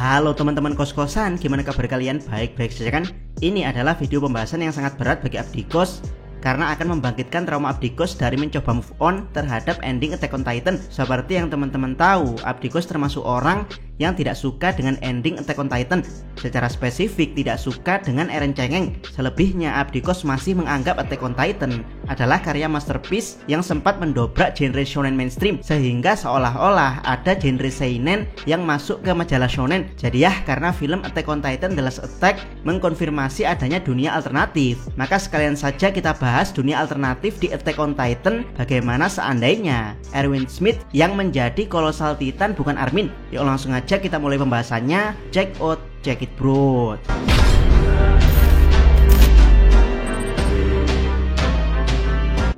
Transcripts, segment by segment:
Halo teman-teman kos-kosan, gimana kabar kalian? Baik-baik saja kan? Ini adalah video pembahasan yang sangat berat bagi abdi kos karena akan membangkitkan trauma abdi kos dari mencoba move on terhadap ending Attack on Titan. Seperti yang teman-teman tahu, abdi kos termasuk orang yang tidak suka dengan ending Attack on Titan. Secara spesifik tidak suka dengan Eren cengeng. Selebihnya abdi kos masih menganggap Attack on Titan adalah karya masterpiece yang sempat mendobrak genre shonen mainstream, sehingga seolah-olah ada genre seinen yang masuk ke majalah shonen. Jadi ya, karena film Attack on Titan The Last Attack mengkonfirmasi adanya dunia alternatif, maka sekalian saja kita bahas dunia alternatif di Attack on Titan. Bagaimana seandainya Erwin Smith yang menjadi Colossal Titan bukan Armin? Yuk langsung aja kita mulai pembahasannya. Check out, check it bro.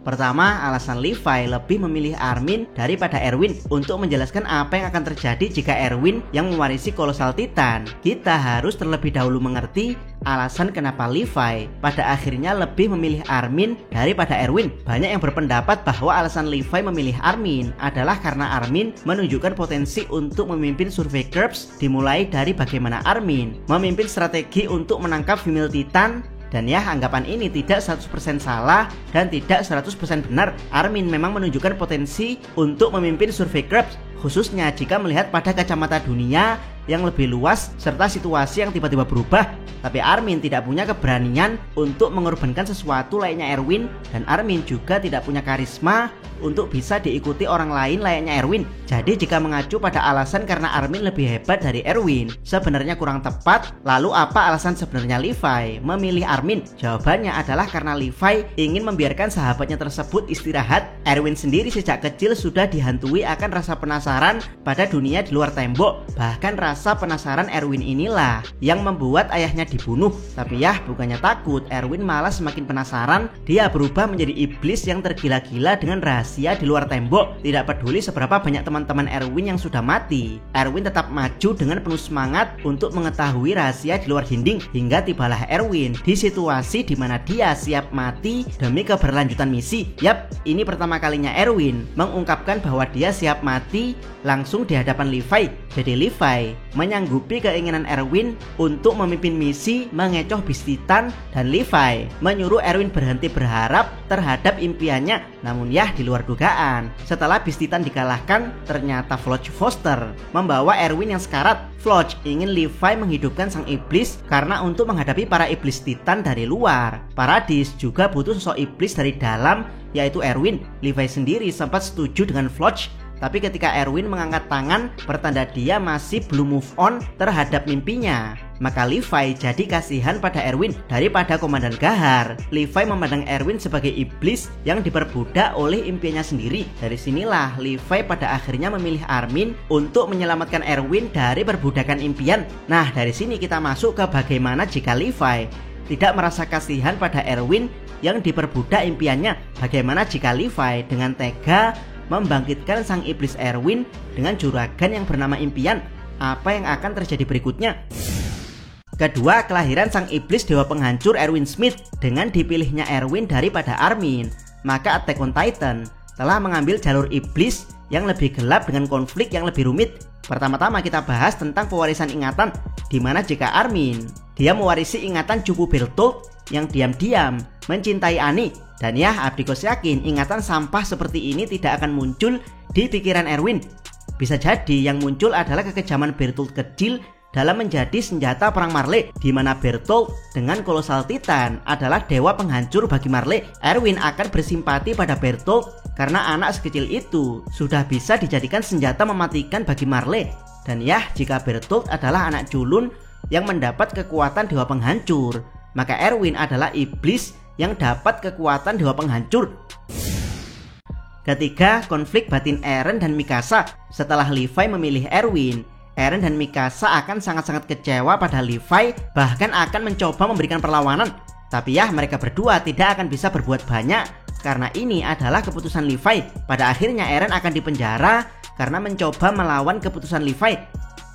Pertama, alasan Levi lebih memilih Armin daripada Erwin untuk menjelaskan apa yang akan terjadi jika Erwin yang mewarisi Colossal Titan. Kita harus terlebih dahulu mengerti alasan kenapa Levi pada akhirnya lebih memilih Armin daripada Erwin. Banyak yang berpendapat bahwa alasan Levi memilih Armin adalah karena Armin menunjukkan potensi untuk memimpin Survey Corps, dimulai dari bagaimana Armin memimpin strategi untuk menangkap female Titan. Dan ya, anggapan ini tidak 100% salah dan tidak 100% benar. Armin memang menunjukkan potensi untuk memimpin Survey Corps, khususnya jika melihat pada kacamata dunia yang lebih luas serta situasi yang tiba-tiba berubah. Tapi Armin tidak punya keberanian untuk mengorbankan sesuatu layaknya Erwin, dan Armin juga tidak punya karisma untuk bisa diikuti orang lain layaknya Erwin. Jadi jika mengacu pada alasan karena Armin lebih hebat dari Erwin, sebenarnya kurang tepat. Lalu apa alasan sebenarnya Levi memilih Armin? Jawabannya adalah karena Levi ingin membiarkan sahabatnya tersebut istirahat. Erwin sendiri sejak kecil sudah dihantui akan rasa penasaran pada dunia di luar tembok. Bahkan rasa penasaran Erwin inilah yang membuat ayahnya dibunuh. Tapi ya, bukannya takut, Erwin malah semakin penasaran. Dia berubah menjadi iblis yang tergila-gila dengan rahasia di luar tembok. Tidak peduli seberapa banyak teman-teman Erwin yang sudah mati, Erwin tetap maju dengan penuh semangat untuk mengetahui rahasia di luar dinding. Hingga tibalah Erwin di situasi di mana dia siap mati demi keberlanjutan misi. Yap, ini pertama kalinya Erwin mengungkapkan bahwa dia siap mati langsung di hadapan Levi. Jadi Levi menyanggupi keinginan Erwin untuk memimpin misi mengecoh Beast Titan, dan Levi menyuruh Erwin berhenti berharap terhadap impiannya. Namun ya, di luar dugaan, setelah Beast Titan dikalahkan, ternyata Floch Foster membawa Erwin yang sekarat. Floch ingin Levi menghidupkan sang iblis karena untuk menghadapi para iblis Titan dari luar, Paradis juga butuh sosok iblis dari dalam, yaitu Erwin. Levi sendiri sempat setuju dengan Floch, tapi ketika Erwin mengangkat tangan, pertanda dia masih belum move on terhadap mimpinya. Maka Levi jadi kasihan pada Erwin daripada Komandan Gahar. Levi memandang Erwin sebagai iblis yang diperbudak oleh impiannya sendiri. Dari sinilah Levi pada akhirnya memilih Armin untuk menyelamatkan Erwin dari perbudakan impian. Nah, dari sini kita masuk ke bagaimana jika Levi tidak merasa kasihan pada Erwin yang diperbudak impiannya. Bagaimana jika Levi dengan tega membangkitkan sang iblis Erwin dengan juragan yang bernama impian? Apa yang akan terjadi berikutnya? Kedua, kelahiran sang iblis dewa penghancur Erwin Smith. Dengan dipilihnya Erwin daripada Armin, maka Attack on Titan telah mengambil jalur iblis yang lebih gelap dengan konflik yang lebih rumit. Pertama-tama kita bahas tentang pewarisan ingatan, dimana jika Armin dia mewarisi ingatan cupu Bertolt yang diam-diam mencintai Annie. Dan ya, abdi kos yakin ingatan sampah seperti ini tidak akan muncul di pikiran Erwin. Bisa jadi yang muncul adalah kekejaman Bertolt kecil dalam menjadi senjata perang Marley, di mana Bertolt dengan Colossal Titan adalah dewa penghancur bagi Marley. Erwin akan bersimpati pada Bertolt karena anak sekecil itu sudah bisa dijadikan senjata mematikan bagi Marley. Dan ya, jika Bertolt adalah anak culun yang mendapat kekuatan dewa penghancur, maka Erwin adalah iblis yang dapat kekuatan dewa penghancur. Ketiga, konflik batin Eren dan Mikasa. Setelah Levi memilih Erwin, Eren dan Mikasa akan sangat-sangat kecewa pada Levi, bahkan akan mencoba memberikan perlawanan. Tapi ya, mereka berdua tidak akan bisa berbuat banyak karena ini adalah keputusan Levi. Pada akhirnya Eren akan dipenjara karena mencoba melawan keputusan Levi.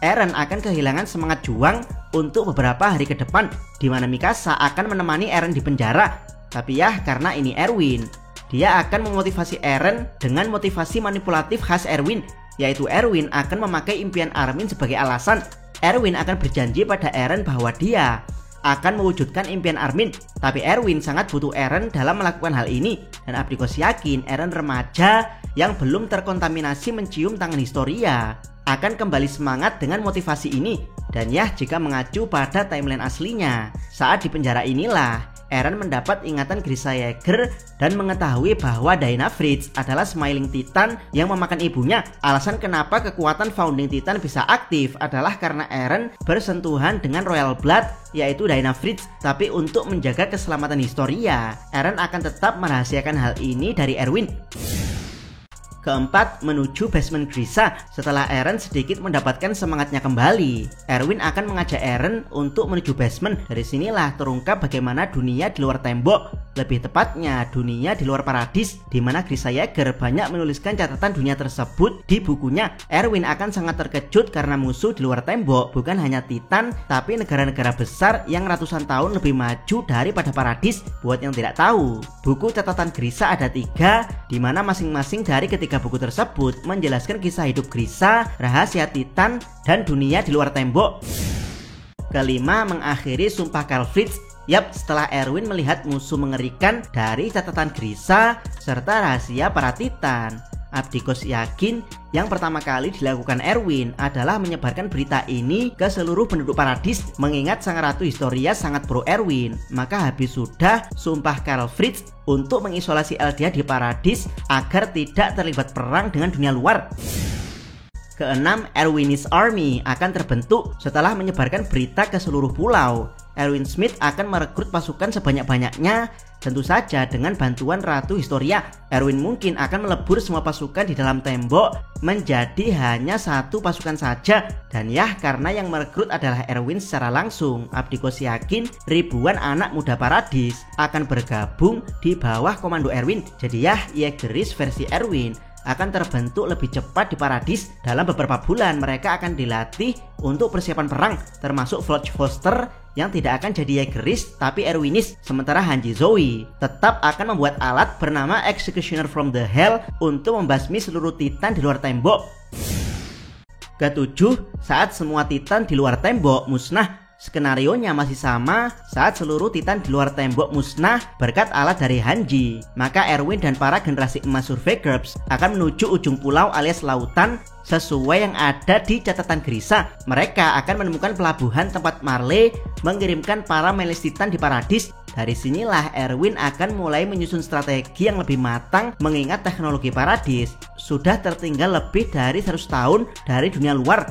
Eren akan kehilangan semangat juang untuk beberapa hari ke depan, di mana Mikasa akan menemani Eren di penjara. Tapi ya, karena ini Erwin, dia akan memotivasi Eren dengan motivasi manipulatif khas Erwin, yaitu Erwin akan memakai impian Armin sebagai alasan. Erwin akan berjanji pada Eren bahwa dia akan mewujudkan impian Armin. Tapi Erwin sangat butuh Eren dalam melakukan hal ini, dan Abdikos yakin Eren remaja yang belum terkontaminasi mencium tangan Historia akan kembali semangat dengan motivasi ini. Dan ya, jika mengacu pada timeline aslinya, saat di penjara inilah Eren mendapat ingatan Grisha Yeager dan mengetahui bahwa Dynafritz adalah Smiling Titan yang memakan ibunya. Alasan kenapa kekuatan Founding Titan bisa aktif adalah karena Eren bersentuhan dengan Royal Blood, yaitu Dynafritz. Tapi untuk menjaga keselamatan Historia, Eren akan tetap merahasiakan hal ini dari Erwin. Keempat, menuju basement Grisha. Setelah Eren sedikit mendapatkan semangatnya kembali, Erwin akan mengajak Eren untuk menuju basement. Dari sinilah terungkap bagaimana dunia di luar tembok, lebih tepatnya dunia di luar paradis, di mana Grisha Yeager banyak menuliskan catatan dunia tersebut di bukunya. Erwin akan sangat terkejut karena musuh di luar tembok bukan hanya Titan, tapi negara-negara besar yang ratusan tahun lebih maju daripada paradis. Buat yang tidak tahu, buku catatan Grisha ada 3, di mana masing-masing dari ketiga buku tersebut menjelaskan kisah hidup Grisha, rahasia Titan, dan dunia di luar tembok. Kelima, mengakhiri sumpah Karl Fritz. Yap, setelah Erwin melihat musuh mengerikan dari catatan Grisha serta rahasia para Titan, Abdikos yakin yang pertama kali dilakukan Erwin adalah menyebarkan berita ini ke seluruh penduduk paradis. Mengingat sang Ratu Historia sangat pro Erwin, maka habis sudah sumpah Karl Fritz untuk mengisolasi Eldia di paradis agar tidak terlibat perang dengan dunia luar. Keenam, Erwinis Army akan terbentuk setelah menyebarkan berita ke seluruh pulau. Erwin Smith akan merekrut pasukan sebanyak-banyaknya, tentu saja dengan bantuan Ratu Historia. Erwin mungkin akan melebur semua pasukan di dalam tembok menjadi hanya satu pasukan saja. Dan ya, karena yang merekrut adalah Erwin secara langsung, Abdikos yakin ribuan anak muda paradis akan bergabung di bawah komando Erwin. Jadi ya, Yeageris versi Erwin akan terbentuk lebih cepat di paradis. Dalam beberapa bulan mereka akan dilatih untuk persiapan perang, termasuk Floch Foster yang tidak akan jadi Yeageris tapi Erwinis. Sementara Hanji Zoe tetap akan membuat alat bernama Executioner from the Hell untuk membasmi seluruh Titan di luar tembok. Ketujuh, saat semua Titan di luar tembok musnah. Skenarionya masih sama saat seluruh Titan di luar tembok musnah berkat alat dari Hanji. Maka Erwin dan para generasi emas Survey Corps akan menuju ujung pulau alias lautan sesuai yang ada di catatan Grisha. Mereka akan menemukan pelabuhan tempat Marley mengirimkan para Melis Titan di paradis. Dari sinilah Erwin akan mulai menyusun strategi yang lebih matang, mengingat teknologi paradis sudah tertinggal lebih dari 100 tahun dari dunia luar.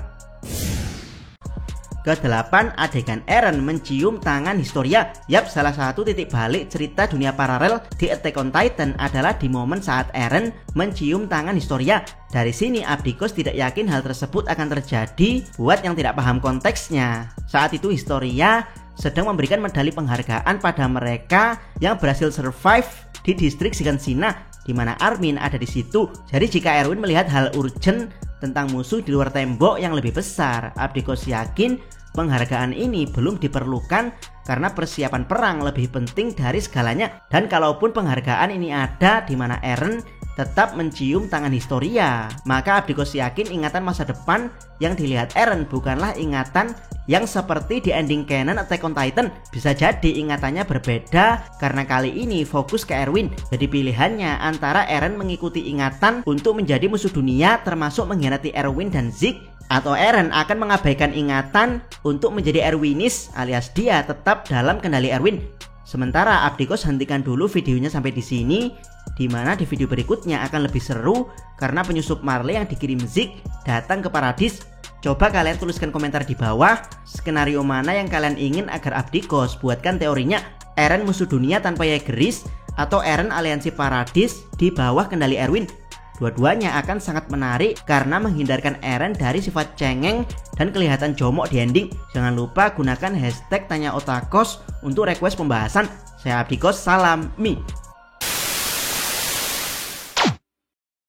Kedelapan, adegan Eren mencium tangan Historia. Yap, salah satu titik balik cerita dunia paralel di Attack on Titan adalah di momen saat Eren mencium tangan Historia. Dari sini Abdikos tidak yakin hal tersebut akan terjadi buat yang tidak paham konteksnya. Saat itu Historia sedang memberikan medali penghargaan pada mereka yang berhasil survive di distrik Shiganshina, di mana Armin ada di situ. Jadi jika Erwin melihat hal urgent tentang musuh di luar tembok yang lebih besar, Abdikos yakin penghargaan ini belum diperlukan karena persiapan perang lebih penting dari segalanya. Dan kalaupun penghargaan ini ada di mana Eren tetap mencium tangan Historia, maka Abdikos yakin ingatan masa depan yang dilihat Eren bukanlah ingatan yang seperti di ending canon Attack on Titan. Bisa jadi ingatannya berbeda karena kali ini fokus ke Erwin. Jadi pilihannya antara Eren mengikuti ingatan untuk menjadi musuh dunia termasuk mengkhianati Erwin dan Zeke, atau Eren akan mengabaikan ingatan untuk menjadi Erwinis alias dia tetap dalam kendali Erwin. Sementara Abdikos hentikan dulu videonya sampai di sini, di mana di video berikutnya akan lebih seru karena penyusup Marley yang dikirim Zeke datang ke paradis. Coba kalian tuliskan komentar di bawah skenario mana yang kalian ingin agar Abdikos buatkan teorinya. Eren musuh dunia tanpa Yeageris atau Eren aliansi paradis di bawah kendali Erwin. Dua-duanya akan sangat menarik karena menghindarkan Eren dari sifat cengeng dan kelihatan jomok di ending. Jangan lupa gunakan hashtag #TanyaOtakos untuk request pembahasan. Saya Abdikos, salam Mi.